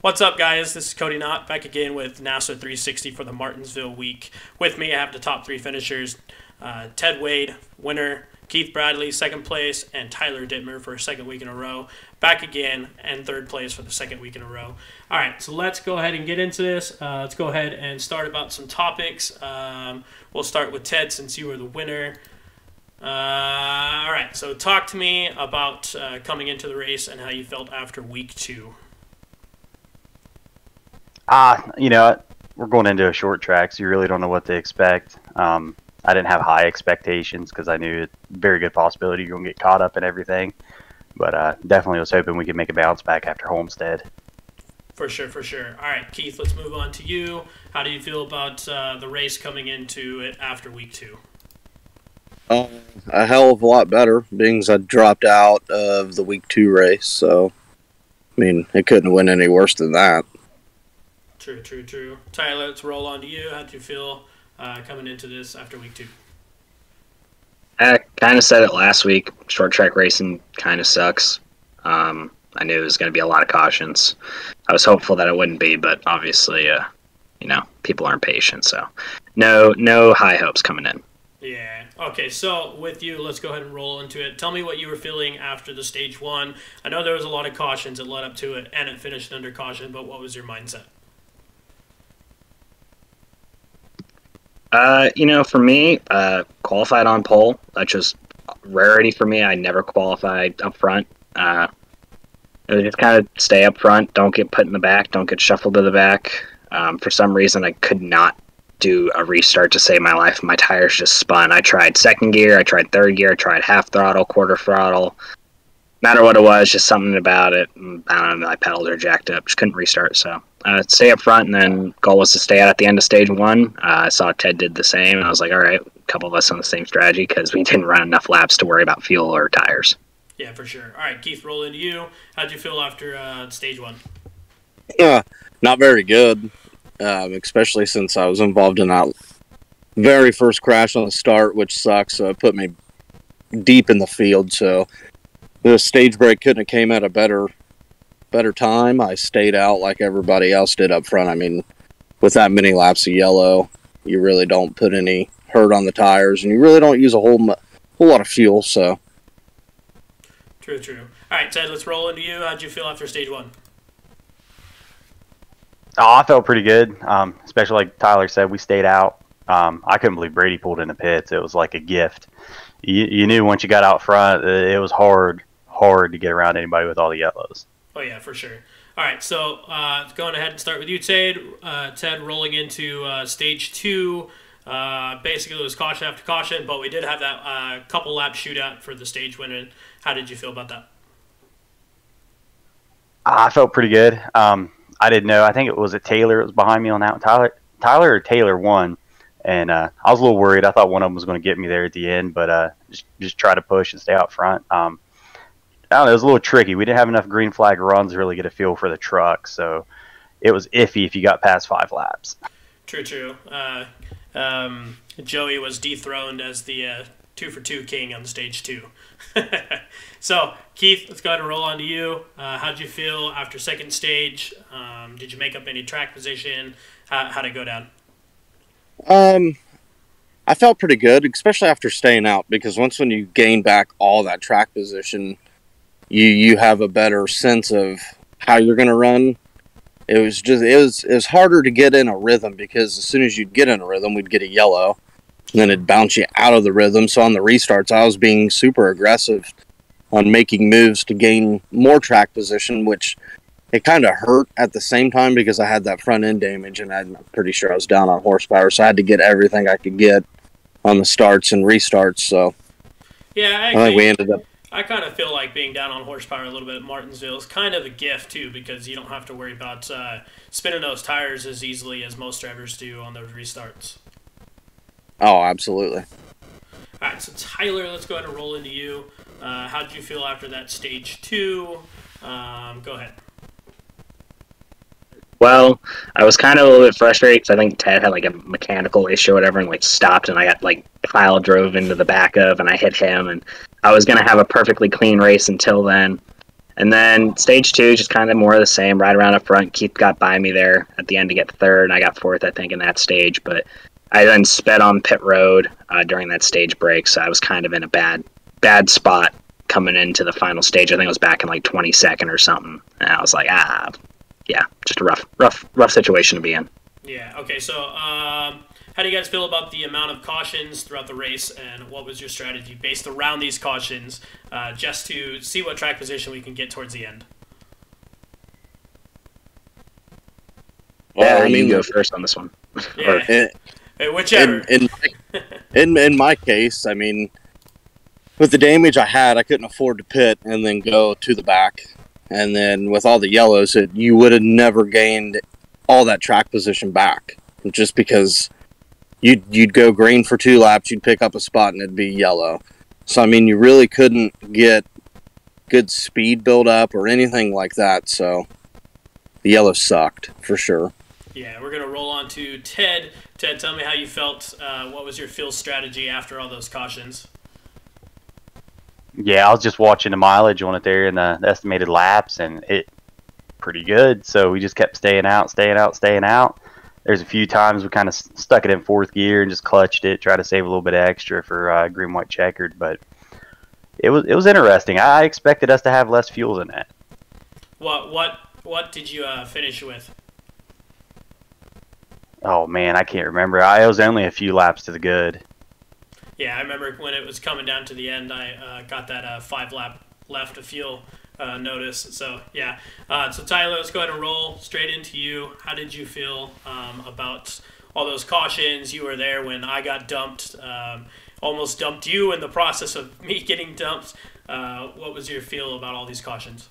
What's up, guys? This is Cody Knott back again with NASRA 360 for the Martinsville week. With me, I have the top three finishers: Ted Wade, winner; Keith Bradley, second place; and Tyler Dittmer for a second week in a row. Back again and third place for the second week in a row. All right, so let's go ahead and get into this. Let's go ahead and start about some topics. We'll start with Ted since you were the winner. All right, so talk to me about coming into the race and how you felt after week two. We're going into a short track, so you really don't know what to expect. I didn't have high expectations because I knew it's a very good possibility you're going to get caught up in everything. But definitely was hoping we could make a bounce back after Homestead. For sure. All right, Keith, let's move on to you. How do you feel about the race coming into it after week two? A hell of a lot better, being as I dropped out of the week two race. So, I mean, it couldn't have went any worse than that. True. Tyler, let's roll on to you. How do you feel coming into this after week two? I kind of said it last week. Short track racing kind of sucks. I knew it was going to be a lot of cautions. I was hopeful that it wouldn't be, but obviously, people aren't patient. So, no high hopes coming in. Yeah. Okay, so with you, let's go ahead and roll into it. Tell me what you were feeling after the stage one. I know there was a lot of cautions that led up to it, and it finished under caution, but what was your mindset? For me, qualified on pole. That's just rarity for me. I never qualified up front. It was just kind of stay up front. Don't get put in the back. Don't get shuffled to the back. For some reason, I could not do a restart to save my life. My tires just spun. I tried second gear. I tried third gear. I tried half throttle, quarter throttle. No matter what it was, just something about it. I don't know, my pedals are jacked up. Just couldn't restart. So stay up front, and then goal was to stay out at the end of stage one. I saw Ted did the same, and I was like, all right, a couple of us on the same strategy because we didn't run enough laps to worry about fuel or tires. Yeah, for sure. All right, Keith, roll into you. How'd you feel after stage one? Not very good, especially since I was involved in that very first crash on the start, which sucks. So it put me deep in the field. So the stage break couldn't have came at a better time. I stayed out like everybody else did up front. I mean, with that many laps of yellow, you really don't put any hurt on the tires, and you really don't use a whole lot of fuel. So true. All right, Ted, let's roll into you. How'd you feel after stage one? Oh, I felt pretty good, especially like Tyler said, we stayed out. I couldn't believe Brady pulled in the pits. It was like a gift. You knew once you got out front, it was hard to get around anybody with all the yellows. Oh, yeah, for sure. All right, so going ahead and start with you, Ted. Ted, rolling into stage two. Basically, it was caution after caution, but we did have that couple lap shootout for the stage winner. How did you feel about that? I felt pretty good. I didn't know. I think it was Taylor that was behind me on that one. Tyler or Taylor won, and I was a little worried. I thought one of them was going to get me there at the end, but just try to push and stay out front. I don't know, it was a little tricky. We didn't have enough green flag runs to really get a feel for the truck, so it was iffy if you got past 5 laps. True. Joey was dethroned as the 2-for-2 king on stage two. So, Keith, let's go ahead and roll on to you. How'd you feel after second stage? Did you make up any track position? How'd it go down? I felt pretty good, especially after staying out, because when you gain back all that track position, you have a better sense of how you're going to run. It was harder to get in a rhythm, because as soon as you'd get in a rhythm, we'd get a yellow, and then it'd bounce you out of the rhythm. So on the restarts, I was being super aggressive on making moves to gain more track position, which it kind of hurt at the same time because I had that front end damage, and I'm pretty sure I was down on horsepower, so I had to get everything I could get on the starts and restarts. So yeah, I think we ended up. I kind of feel like being down on horsepower a little bit at Martinsville is kind of a gift, too, because you don't have to worry about spinning those tires as easily as most drivers do on those restarts. Oh, absolutely. All right, so Tyler, let's go ahead and roll into you. How did you feel after that stage two? Go ahead. Well, I was kind of a little bit frustrated because I think Ted had like a mechanical issue or whatever and like stopped, and I got like pile drove into the back of, and I hit him, and I was going to have a perfectly clean race until then. And then stage 2, just kind of more of the same, right around up front. Keith got by me there at the end to get third, and I got fourth, I think, in that stage. But I then sped on pit road during that stage break, so I was kind of in a bad spot coming into the final stage. I think I was back in like 22nd or something, and I was like, yeah, just a rough situation to be in. Yeah. Okay. So, how do you guys feel about the amount of cautions throughout the race, and what was your strategy based around these cautions, just to see what track position we can get towards the end? Well, you go first on this one. Yeah. Whichever. In my case, I mean, with the damage I had, I couldn't afford to pit and then go to the back. And then with all the yellows, you would have never gained all that track position back, just because you'd go green for 2 laps, you'd pick up a spot, and it'd be yellow. So, I mean, you really couldn't get good speed build up or anything like that. So, the yellow sucked, for sure. Yeah, we're going to roll on to Ted. Ted, tell me how you felt. What was your field strategy after all those cautions? Yeah, I was just watching the mileage on it there and the estimated laps, and it pretty good. So we just kept staying out. There's a few times we kind of stuck it in 4th gear and just clutched it, try to save a little bit of extra for green, white, checkered. But it was interesting. I expected us to have less fuel than that. What did you finish with? Oh man, I can't remember. It was only a few laps to the good. Yeah, I remember when it was coming down to the end, I got that 5 lap left of fuel notice. So, yeah. So, Tyler, let's go ahead and roll straight into you. How did you feel about all those cautions? You were there when I got dumped, almost dumped you in the process of me getting dumped. What was your feel about all these cautions?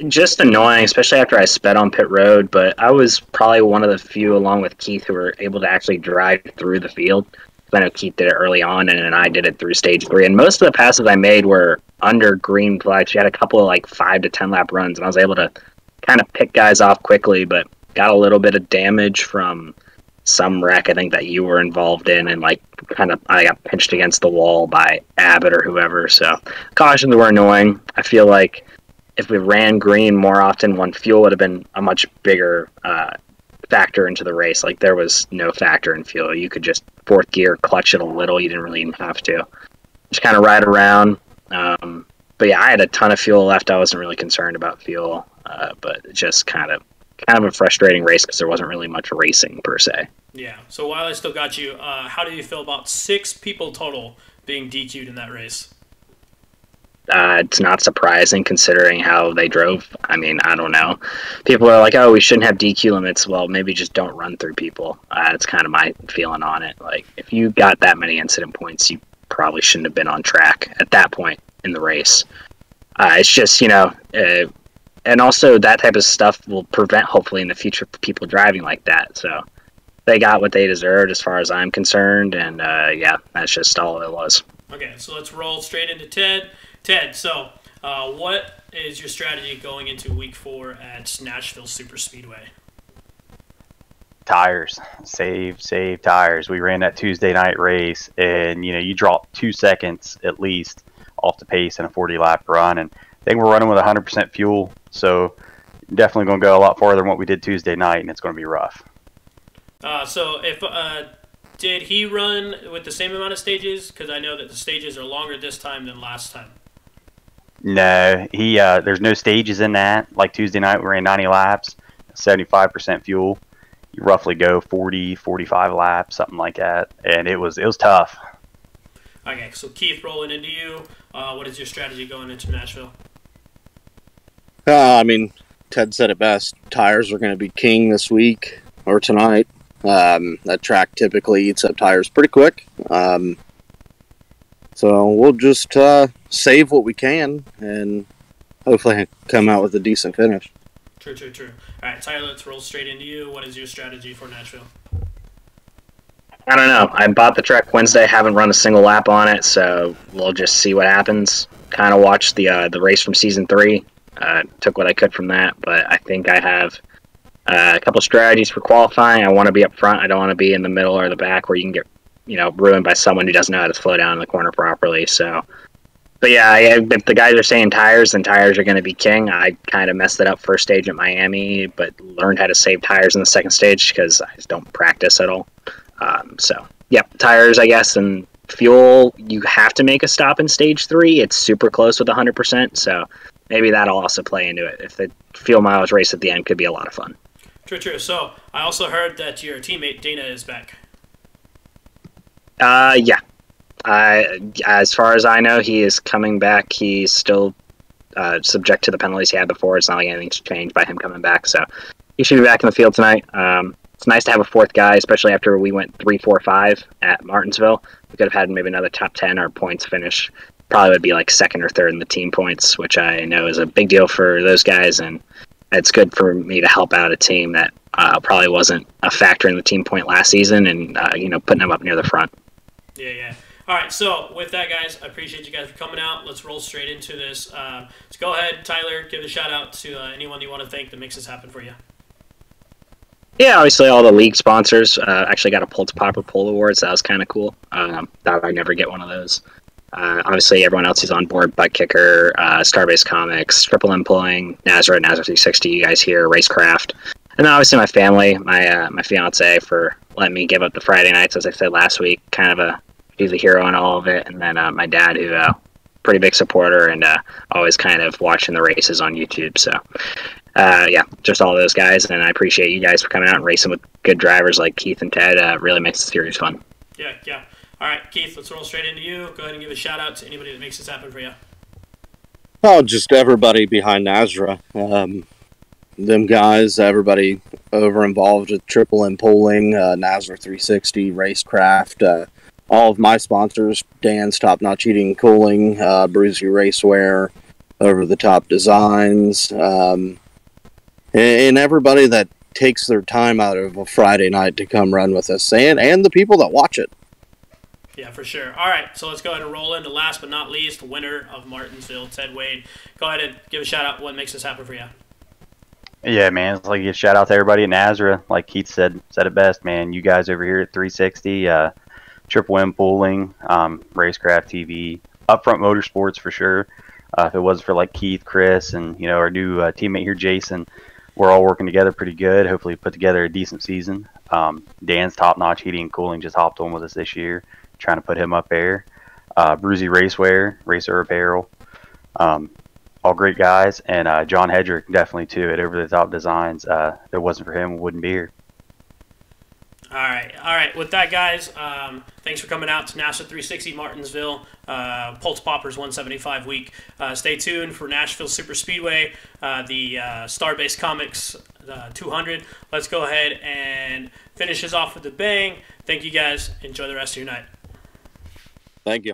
Just annoying, especially after I sped on pit road, but I was probably one of the few, along with Keith, who were able to actually drive through the field. I know Keith did it early on, and then I did it through stage 3. And most of the passes I made were under green flags. We had a couple of like 5 to 10 lap runs, and I was able to kind of pick guys off quickly, but got a little bit of damage from some wreck I think that you were involved in, and like I got pinched against the wall by Abbott or whoever. So cautions were annoying. I feel like if we ran green more often, fuel would have been a much bigger factor into the race. Like, there was no factor in fuel. You could just 4th gear, clutch it a little. You didn't really even have to. Just kind of ride around. But yeah, I had a ton of fuel left. I wasn't really concerned about fuel, but just kind of a frustrating race because there wasn't really much racing per se. Yeah. So while I still got you, how do you feel about 6 people total being DQ'd in that race? It's not surprising considering how they drove. I mean, I don't know. People are like, oh, we shouldn't have DQ limits. Well, maybe just don't run through people. That's kind of my feeling on it. Like, if you got that many incident points, you probably shouldn't have been on track at that point in the race. It's just, and also that type of stuff will prevent, hopefully, in the future, people driving like that. So they got what they deserved as far as I'm concerned. And, yeah, that's just all it was. Okay, so let's roll straight into Ted. Ted, so what is your strategy going into week 4 at Nashville Super Speedway? Tires. Save tires. We ran that Tuesday night race, and you drop 2 seconds at least off the pace in a 40-lap run, and I think we're running with 100% fuel, so definitely going to go a lot farther than what we did Tuesday night, and it's going to be rough. So if did he run with the same amount of stages? Because I know that the stages are longer this time than last time. No, there's no stages in that. Like Tuesday night, we ran 90 laps, 75% fuel. You roughly go 40, 45 laps, something like that, and it was tough. Okay, so Keith, rolling into you. What is your strategy going into Nashville? I mean, Ted said it best. Tires are going to be king this week or tonight. That track typically eats up tires pretty quick. So we'll just save what we can and hopefully come out with a decent finish. True. All right, Tyler, let's roll straight into you. What is your strategy for Nashville? I don't know. I bought the track Wednesday, haven't run a single lap on it, so we'll just see what happens. Kind of watched the race from Season 3. Took what I could from that, but I think I have a couple strategies for qualifying. I want to be up front. I don't want to be in the middle or the back where you can get ruined by someone who doesn't know how to slow down in the corner properly. So But yeah, if the guys are saying tires, then tires are going to be king. I kind of messed it up first stage at Miami, but learned how to save tires in the second stage because I just don't practice at all. So, yep, tires, I guess, and fuel, you have to make a stop in stage 3. It's super close with 100%, so maybe that'll also play into it. If the fuel mileage race at the end could be a lot of fun. True. So, I also heard that your teammate Dana is back. Yeah. As far as I know, he is coming back. He's still subject to the penalties he had before. It's not like anything's changed by him coming back, so he should be back in the field tonight. It's nice to have a fourth guy, especially after we went 3-4-5 at Martinsville. We could have had maybe another top 10 or points finish. Probably would be like second or third in the team points, which I know is a big deal for those guys, and it's good for me to help out a team that probably wasn't a factor in the team point last season, and putting them up near the front. Yeah. All right, so with that, guys, I appreciate you guys for coming out. Let's roll straight into this. So go ahead, Tyler, give a shout-out to anyone you want to thank that makes this happen for you. Yeah, obviously all the league sponsors. Actually got a Pulse Popper Pull Award, so that was kind of cool. Thought I'd never get one of those. Obviously everyone else who's on board, Butt Kicker, Starbase Comics, Triple M Pulling, NASRA 360, you guys here, Racecraft. And then obviously my family, my fiance for letting me give up the Friday nights, as I said last week. He's a hero in all of it. And then my dad, who pretty big supporter and always kind of watching the races on YouTube. So yeah, just all those guys, and I appreciate you guys for coming out and racing with good drivers like Keith and Ted. Really makes the series fun. Yeah. All right, Keith, let's roll straight into you. Go ahead and give a shout-out to anybody that makes this happen for you. Oh, just everybody behind NASRA. Them guys, everybody over involved with Triple M Pulling, NASRA 360, Racecraft, all of my sponsors, Dan's Top Notch Heating and Cooling, Bruzy Racewear, Over the Top Designs, and everybody that takes their time out of a Friday night to come run with us, and the people that watch it. Yeah, for sure. All right, so let's go ahead and roll into last but not least, the winner of Martinsville, Ted Wade. Go ahead and give a shout-out. What makes this happen for you? Yeah, man. It's like a shout out to everybody at NASRA. Like Keith said it best, man. You guys over here at 360, Triple M Pulling, Racecraft TV, Upfront Motorsports for sure. If it wasn't for like Keith, Chris, and our new teammate here, Jason, we're all working together pretty good. Hopefully, put together a decent season. Dan's Top Notch Heating and Cooling just hopped on with us this year, trying to put him up there. Bruzy Racewear, Racer Apparel, all great guys, and John Hedrick definitely too at Over the Top Designs. If it wasn't for him, we wouldn't be here. All right. With that, guys, thanks for coming out to NASRA 360 Martinsville, Pulse Poppers 175 week. Stay tuned for Nashville Super Speedway, the Starbase Comics 200. Let's go ahead and finish this off with a bang. Thank you, guys. Enjoy the rest of your night. Thank you.